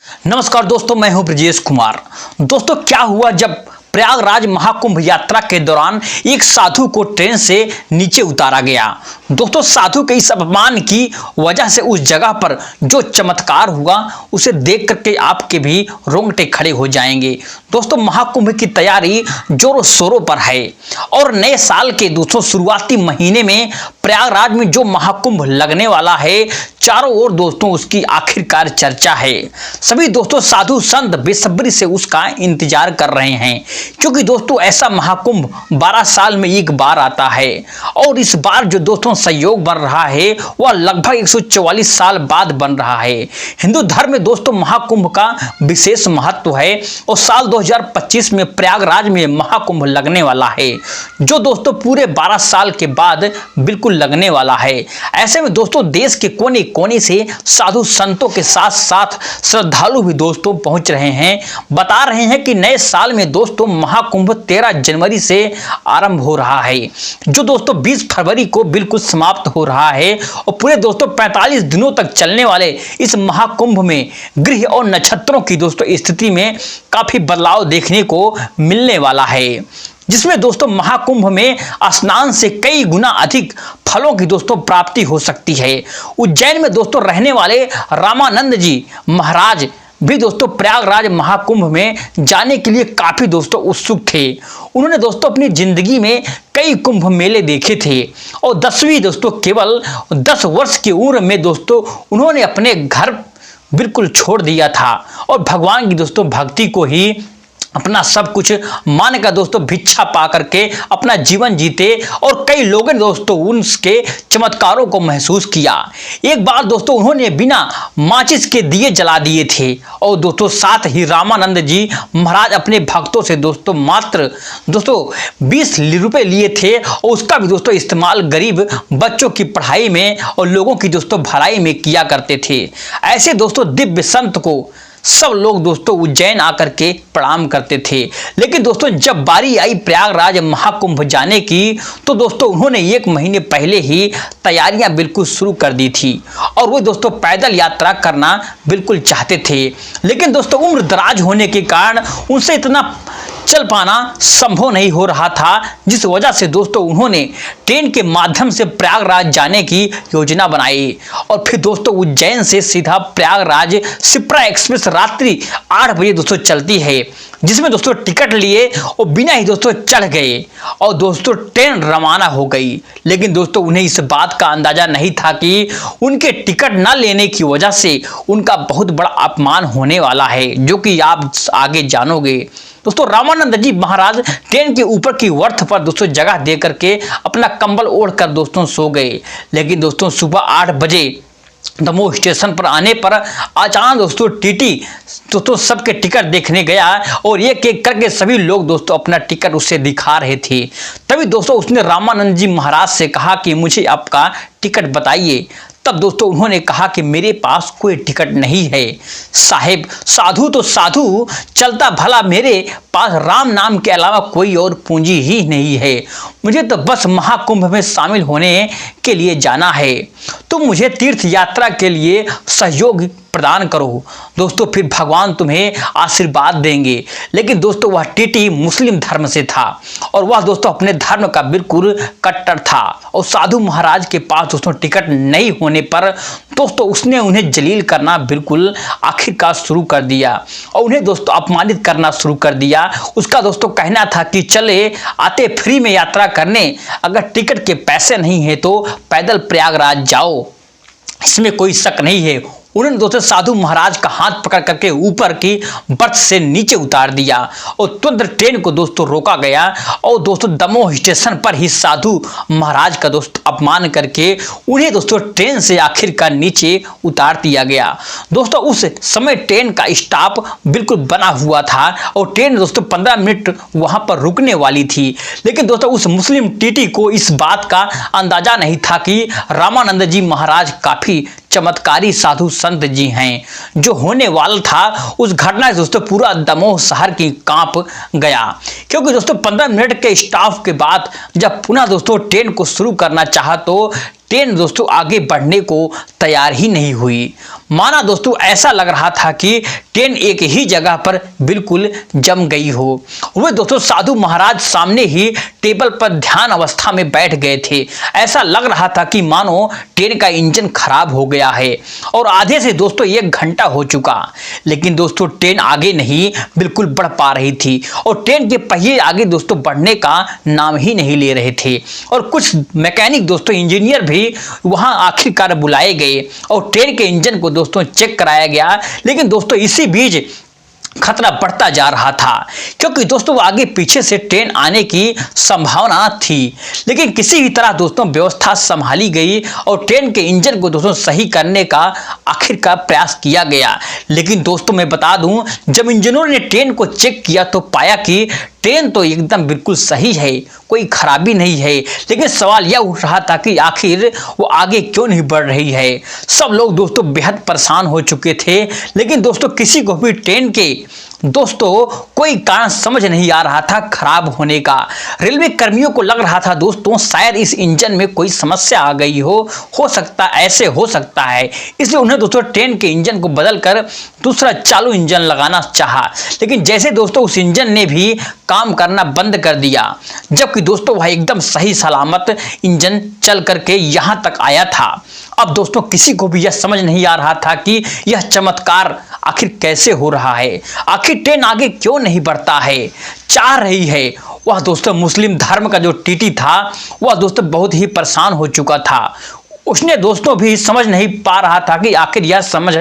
नमस्कार दोस्तों, मैं हूं ब्रजेश कुमार। दोस्तों, क्या हुआ जब प्रयागराज महाकुंभ यात्रा के दौरान एक साधु को ट्रेन से नीचे उतारा गया। दोस्तों, साधु के इस अपमान की वजह से उस जगह पर जो चमत्कार हुआ उसे देख करके आपके भी रोंगटे खड़े हो जाएंगे। दोस्तों, महाकुंभ की तैयारी जोरों शोरों पर है और नए साल के दोस्तों शुरुआती महीने में प्रयागराज में जो महाकुंभ लगने वाला है, चारों ओर दोस्तों उसकी आखिरकार चर्चा है। सभी दोस्तों साधु संत बेसब्री से उसका इंतजार कर रहे हैं, क्योंकि दोस्तों ऐसा महाकुंभ 12 साल में एक बार आता है और इस बार जो दोस्तों संयोग बन रहा है वह लगभग 144 साल बाद बन रहा है। हिंदू धर्म में दोस्तों महाकुंभ का विशेष महत्व है और साल 2025 में प्रयागराज में महाकुंभ लगने वाला है, जो दोस्तों पूरे 12 साल के बाद बिल्कुल लगने वाला है। ऐसे में दोस्तों देश के कोने कोने से साधु संतों के साथ साथ श्रद्धालु भी दोस्तों पहुंच रहे हैं। बता रहे हैं कि नए साल में दोस्तों महाकुंभ 13 जनवरी से आरंभ हो रहा है, जो दोस्तों 20 फरवरी को बिल्कुल समाप्त हो रहा है और पूरे दोस्तों 45 दिनों तक चलने वाले इस महाकुंभ में ग्रह और नक्षत्रों की दोस्तों स्थिति में काफी बदलाव देखने को मिलने वाला है, जिसमें दोस्तों महाकुंभ में स्नान से कई गुना अधिक फलों की दोस्तों प्राप्ति हो सकती है। उज्जैन में दोस्तों रहने वाले रामानंद जी महाराज भी दोस्तों प्रयागराज महाकुंभ में जाने के लिए काफी दोस्तों उत्सुक थे। उन्होंने दोस्तों अपनी जिंदगी में कई कुंभ मेले देखे थे और 10वीं दोस्तों केवल 10 वर्ष की उम्र में दोस्तों उन्होंने अपने घर बिल्कुल छोड़ दिया था और भगवान की दोस्तों भक्ति को ही अपना सब कुछ मान का दोस्तों भिक्षा पा करके अपना जीवन जीते और कई लोगों ने दोस्तों उनके चमत्कारों को महसूस किया। एक बार दोस्तों उन्होंने बिना माचिस के दिए जला दिए थे और दोस्तों साथ ही रामानंद जी महाराज अपने भक्तों से दोस्तों मात्र दोस्तों 20 रुपए लिए थे और उसका भी दोस्तों इस्तेमाल गरीब बच्चों की पढ़ाई में और लोगों की दोस्तों भलाई में किया करते थे। ऐसे दोस्तों दिव्य संत को सब लोग दोस्तों उज्जैन आकर के प्रणाम करते थे। लेकिन दोस्तों जब बारी आई प्रयागराज महाकुंभ जाने की तो दोस्तों उन्होंने 1 महीने पहले ही तैयारियां बिल्कुल शुरू कर दी थी और वो दोस्तों पैदल यात्रा करना बिल्कुल चाहते थे, लेकिन दोस्तों उम्र दराज होने के कारण उनसे इतना चल पाना संभव नहीं हो रहा था, जिस वजह से दोस्तों उन्होंने ट्रेन के माध्यम से प्रयागराज जाने की योजना बनाई और फिर दोस्तों उज्जैन से सीधा प्रयागराज शिप्रा एक्सप्रेस रात्रि 8 बजे दोस्तों चलती है, जिसमें दोस्तों टिकट लिए और बिना ही दोस्तों चढ़ गए और दोस्तों ट्रेन रवाना हो गई। लेकिन दोस्तों उन्हें इस बात का अंदाजा नहीं था कि उनके टिकट न लेने की वजह से उनका बहुत बड़ा अपमान होने वाला है, जो कि आप आगे जानोगे। दोस्तों रामानंद जी महाराज ट्रेन के ऊपर की वर्थ पर दोस्तों जगह दे करके अपना कंबल ओढ़कर दोस्तों सो गए। लेकिन दोस्तों सुबह 8 बजे दमोह स्टेशन पर आने पर अचानक दोस्तों टीटी दोस्तों सबके टिकट देखने गया और एक एक करके सभी लोग दोस्तों अपना टिकट उसे दिखा रहे थे। तभी दोस्तों उसने रामानंद जी महाराज से कहा कि मुझे आपका टिकट बताइए। तब दोस्तों उन्होंने कहा कि मेरे पास कोई टिकट नहीं है साहेब, साधु तो साधु, चलता भला मेरे पास राम नाम के अलावा कोई और पूंजी ही नहीं है। मुझे तो बस महाकुंभ में शामिल होने के लिए जाना है, तो मुझे तीर्थ यात्रा के लिए सहयोग प्रदान करो। दोस्तों फिर भगवान तुम्हें आशीर्वाद देंगे। लेकिन दोस्तों वह टीटी मुस्लिम धर्म से था और वह दोस्तों अपने धर्म का बिल्कुल कट्टर था और साधु महाराज के पास दोस्तों टिकट नहीं होने पर दोस्तों उसने उन्हें जलील करना बिल्कुल आखिरकार शुरू कर दिया और उन्हें दोस्तों अपमानित करना शुरू कर दिया। उसका दोस्तों कहना था कि चले आते फ्री में यात्रा करने, अगर टिकट के पैसे नहीं है तो पैदल प्रयागराज जाओ, इसमें कोई शक नहीं है। उन्होंने दोस्तों साधु महाराज का हाथ पकड़ करके ऊपर की बर्थ से नीचे उतार दिया और तुरंत ट्रेन को दोस्तों रोका गया और दोस्तों दमोह स्टेशन पर ही साधु महाराज का दोस्तों अपमान करके उन्हें दोस्तों ट्रेन से आखिरकार नीचे उतार दिया गया। दोस्तों उस समय ट्रेन का स्टॉप बिल्कुल बना हुआ था और ट्रेन दोस्तों 15 मिनट वहां पर रुकने वाली थी। लेकिन दोस्तों उस मुस्लिम टीटी को इस बात का अंदाजा नहीं था कि रामानंद जी महाराज काफी चमत्कारी साधु संत जी हैं। जो होने वाला था उस घटना से दोस्तों पूरा दमोह शहर की कांप गया, क्योंकि दोस्तों 15 मिनट के स्टॉप के बाद जब पुनः दोस्तों ट्रेन को शुरू करना चाहा तो ट्रेन दोस्तों आगे बढ़ने को तैयार ही नहीं हुई। माना दोस्तों ऐसा लग रहा था कि ट्रेन एक ही जगह पर बिल्कुल जम गई हो। वे दोस्तों साधु महाराज सामने ही टेबल पर ध्यान अवस्था में बैठ गए थे। ऐसा लग रहा था कि मानो ट्रेन का इंजन खराब हो गया है और आधे से दोस्तों 1 घंटा हो चुका, लेकिन दोस्तों ट्रेन आगे नहीं बिल्कुल बढ़ पा रही थी और ट्रेन के पहिए आगे दोस्तों बढ़ने का नाम ही नहीं ले रहे थे। और कुछ मैकेनिक दोस्तों इंजीनियर भी वहां आखिरकार बुलाए गए और ट्रेन के इंजन को दोस्तों चेक कराया गया, लेकिन दोस्तों इसी बीच खतरा बढ़ता जा रहा था, क्योंकि दोस्तों आगे पीछे से ट्रेन आने की संभावना थी। लेकिन किसी भी तरह दोस्तों व्यवस्था संभाली गई और ट्रेन के इंजन को दोस्तों सही करने का आखिरकार प्रयास किया गया। लेकिन दोस्तों मैं बता दूं, जब इंजीनियरों ने ट्रेन को चेक किया तो पाया कि ट्रेन तो एकदम बिल्कुल सही है, कोई खराबी नहीं है, लेकिन सवाल यह उठ रहा था कि आखिर वो आगे क्यों नहीं बढ़ रही है। सब लोग दोस्तों बेहद परेशान हो चुके थे, लेकिन दोस्तों किसी को भी ट्रेन के दोस्तों कोई कारण समझ नहीं आ रहा था खराब होने का। रेलवे कर्मियों को लग रहा था दोस्तों शायद इस इंजन में कोई समस्या आ गई हो सकता ऐसे हो सकता है, इसलिए उन्हें दोस्तों ट्रेन के इंजन को बदलकर दूसरा चालू इंजन लगाना चाहा। लेकिन जैसे दोस्तों उस इंजन ने भी काम करना बंद कर दिया, जबकि दोस्तों वह एकदम सही सलामत इंजन चल करके यहां तक आया था। अब दोस्तों किसी को भी यह समझ नहीं आ रहा था कि यह चमत्कार आखिर कैसे हो रहा है, आखिर ट्रेन आगे क्यों नहीं बढ़ता है, चाह रही है। वह दोस्तों मुस्लिम धर्म का जो टीटी था वह दोस्तों बहुत ही परेशान हो चुका था। उसने दोस्तों भी समझ नहीं पा रहा था कि आखिर यह समझ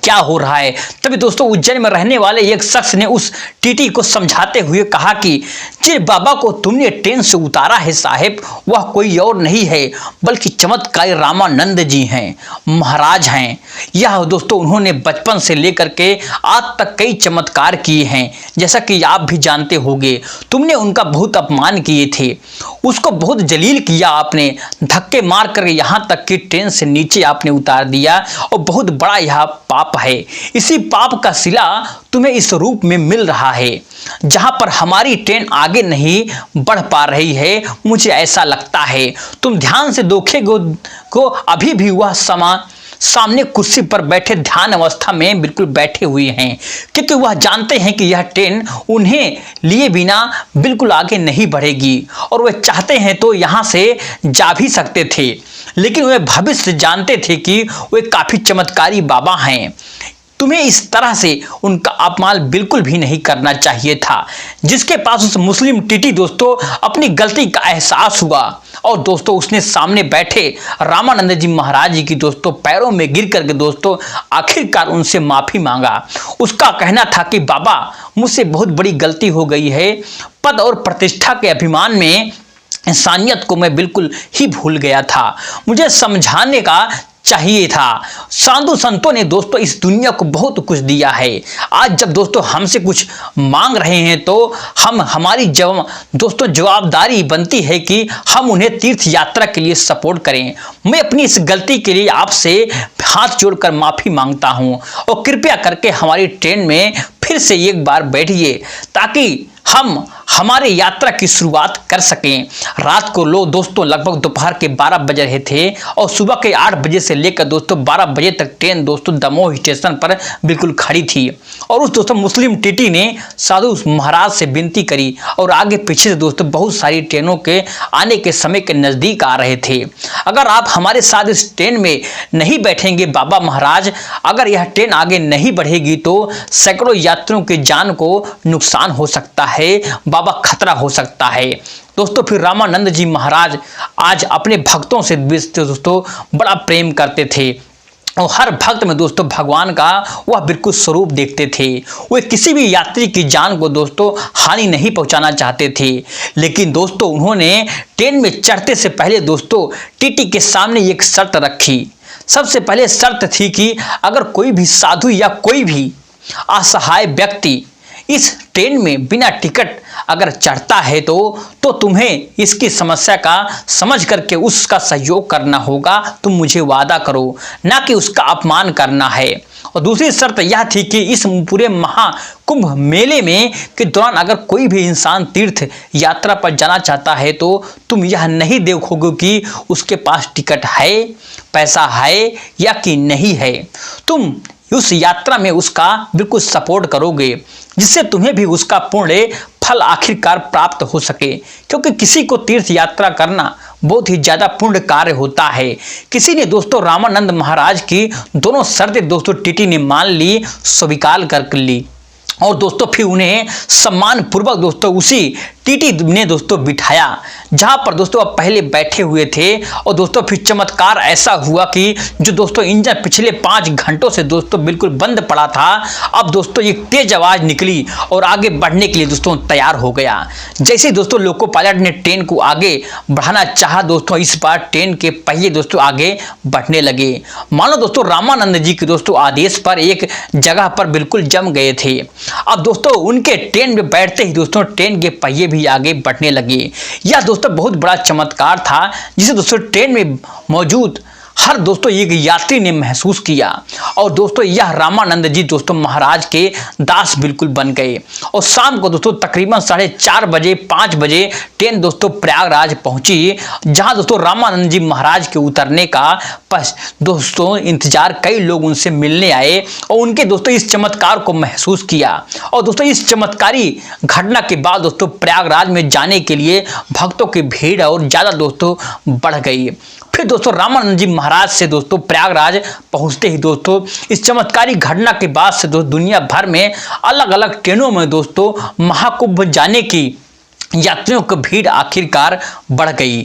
क्या हो रहा है। तभी दोस्तों उज्जैन में रहने वाले एक शख्स ने उस टीटी को समझाते हुए कहा कि जिस बाबा को तुमने ट्रेन से उतारा है साहेब, वह कोई और नहीं है बल्कि चमत्कारी रामानंद जी हैं, महाराज हैं। यह दोस्तों उन्होंने बचपन से लेकर के आज तक कई चमत्कार किए हैं, जैसा कि आप भी जानते होंगे। तुमने उनका बहुत अपमान किए थे, उसको बहुत जलील किया आपने, धक्के मार कर यहाँ तक कि ट्रेन से नीचे आपने उतार दिया और बहुत बड़ा यह पाप है। इसी पाप का सिला तुम्हें इस रूप में मिल रहा है जहां पर हमारी ट्रेन आगे नहीं बढ़ पा रही है। मुझे ऐसा लगता है तुम ध्यान से देखेगे को अभी भी वह सामने कुर्सी पर बैठे ध्यान अवस्था में बिल्कुल बैठे हुए हैं, क्योंकि वह जानते हैं कि यह ट्रेन उन्हें लिए बिना बिल्कुल आगे नहीं बढ़ेगी और वे चाहते हैं तो यहाँ से जा भी सकते थे। लेकिन वे भविष्य जानते थे कि वे काफी चमत्कारी बाबा हैं। तुम्हें इस तरह से उनका अपमान बिल्कुल भी नहीं करना चाहिए था। जिसके पास उस मुस्लिम टीटी दोस्तों अपनी गलती का एहसास हुआ और दोस्तों उसने सामने बैठे रामानंद जी महाराज जी की दोस्तों पैरों में गिर करके दोस्तों आखिरकार उनसे माफी मांगा। उसका कहना था कि बाबा मुझसे बहुत बड़ी गलती हो गई है, पद और प्रतिष्ठा के अभिमान में इंसानियत को मैं बिल्कुल ही भूल गया था, मुझे समझाने का चाहिए था। साधु संतों ने दोस्तों इस दुनिया को बहुत कुछ दिया है। आज जब दोस्तों हमसे कुछ मांग रहे हैं तो हमारी दोस्तों जवाबदारी बनती है कि हम उन्हें तीर्थ यात्रा के लिए सपोर्ट करें। मैं अपनी इस गलती के लिए आपसे हाथ जोड़कर माफी मांगता हूं और कृपया करके हमारी ट्रेन में फिर से एक बार बैठिए ताकि हम हमारे यात्रा की शुरुआत कर सकें। रात को लोग दोस्तों लगभग दोपहर के 12 बज रहे थे और सुबह के 8 बजे से लेकर दोस्तों 12 बजे तक ट्रेन दोस्तों दमोह स्टेशन पर बिल्कुल खड़ी थी और उस दोस्तों मुस्लिम टीटी ने साधु महाराज से विनती करी और आगे पीछे से दोस्तों बहुत सारी ट्रेनों के आने के समय के नज़दीक आ रहे थे। अगर आप हमारे साथ इस ट्रेन में नहीं बैठेंगे बाबा महाराज, अगर यह ट्रेन आगे नहीं बढ़ेगी तो सैकड़ों यात्रियों की जान को नुकसान हो सकता है, बाबा खतरा हो सकता है। दोस्तों फिर रामानंद जी महाराज आज अपने भक्तों से दोस्तों बड़ा प्रेम करते थे और हर भक्त में दोस्तों भगवान का वह बिल्कुल स्वरूप देखते थे। वे किसी भी यात्री की जान को दोस्तों हानि नहीं पहुंचाना चाहते थे। लेकिन दोस्तों उन्होंने ट्रेन में चढ़ते से पहले दोस्तों टीटी के सामने एक शर्त रखी। सबसे पहले शर्त थी कि अगर कोई भी साधु या कोई भी असहाय व्यक्ति इस ट्रेन में बिना टिकट अगर चढ़ता है तो तुम्हें इसकी समस्या का समझ करके उसका सहयोग करना होगा। तुम मुझे वादा करो, ना कि उसका अपमान करना है। और दूसरी शर्त यह थी कि इस पूरे महाकुंभ मेले में के दौरान अगर कोई भी इंसान तीर्थ यात्रा पर जाना चाहता है तो तुम यह नहीं देखोगे कि उसके पास टिकट है, पैसा है या कि नहीं है। तुम उस यात्रा में उसका बिल्कुल सपोर्ट करोगे, जिससे तुम्हें भी उसका पूर्ण फल आखिरकार प्राप्त हो सके। क्योंकि किसी को तीर्थ यात्रा करना बहुत ही ज्यादा पुण्य कार्य होता है। किसी ने दोस्तों रामानंद महाराज की दोनों शर्तें दोस्तों टीटी ने मान ली, स्वीकार कर ली और दोस्तों फिर उन्हें सम्मान पूर्वक दोस्तों उसी टीटी ने दोस्तों बिठाया जहां पर दोस्तों अब पहले बैठे हुए थे। और दोस्तों फिर चमत्कार ऐसा हुआ कि जो दोस्तों इंजन पिछले 5 घंटों से दोस्तों बिल्कुल बंद पड़ा था, अब दोस्तों एक तेज आवाज निकली और आगे बढ़ने के लिए दोस्तों तैयार हो गया। जैसे दोस्तों लोको पायलट ने ट्रेन को आगे बढ़ाना चाहा दोस्तों, इस बार ट्रेन के पहिए दोस्तों आगे बढ़ने लगे। मानो दोस्तों रामानंद जी के दोस्तों आदेश पर एक जगह पर बिल्कुल जम गए थे। अब दोस्तों उनके ट्रेन में बैठते ही दोस्तों ट्रेन के पहिए भी आगे बढ़ने लगे। यह दोस्तों बहुत बड़ा चमत्कार था जिसे दोस्तों ट्रेन में मौजूद हर दोस्तों एक यात्री ने महसूस किया। और दोस्तों यह रामानंद जी दोस्तों महाराज के दास बिल्कुल बन गए। और शाम को दोस्तों तकरीबन 4:30 बजे 5 बजे ट्रेन दोस्तों प्रयागराज पहुंची, जहां दोस्तों रामानंद जी महाराज के उतरने का दोस्तों इंतजार कई लोग उनसे मिलने आए और उनके दोस्तों इस चमत्कार को महसूस किया। और दोस्तों इस चमत्कारी घटना के बाद दोस्तों प्रयागराज में जाने के लिए भक्तों की भीड़ और ज्यादा दोस्तों बढ़ गई। फिर दोस्तों रामानंद जी महाराज से दोस्तों प्रयागराज पहुंचते ही दोस्तों इस चमत्कारी घटना के बाद से दोस्तों दुनिया भर में अलग अलग ट्रेनों में दोस्तों महाकुंभ जाने की यात्रियों की भीड़ आखिरकार बढ़ गई।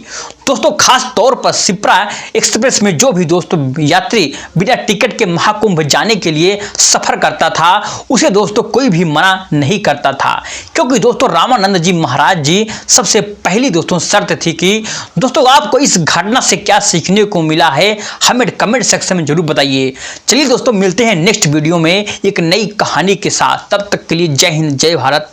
दोस्तों खास तौर पर शिप्रा एक्सप्रेस में जो भी दोस्तों यात्री बिना टिकट के महाकुंभ जाने के लिए सफर करता था उसे दोस्तों कोई भी मना नहीं करता था। क्योंकि दोस्तों रामानंद जी महाराज जी सबसे पहली दोस्तों शर्त थी कि दोस्तों आपको इस घटना से क्या सीखने को मिला है, हमें कमेंट सेक्शन में जरूर बताइए। चलिए दोस्तों मिलते हैं नेक्स्ट वीडियो में एक नई कहानी के साथ। तब तक के लिए जय हिंद, जय भारत,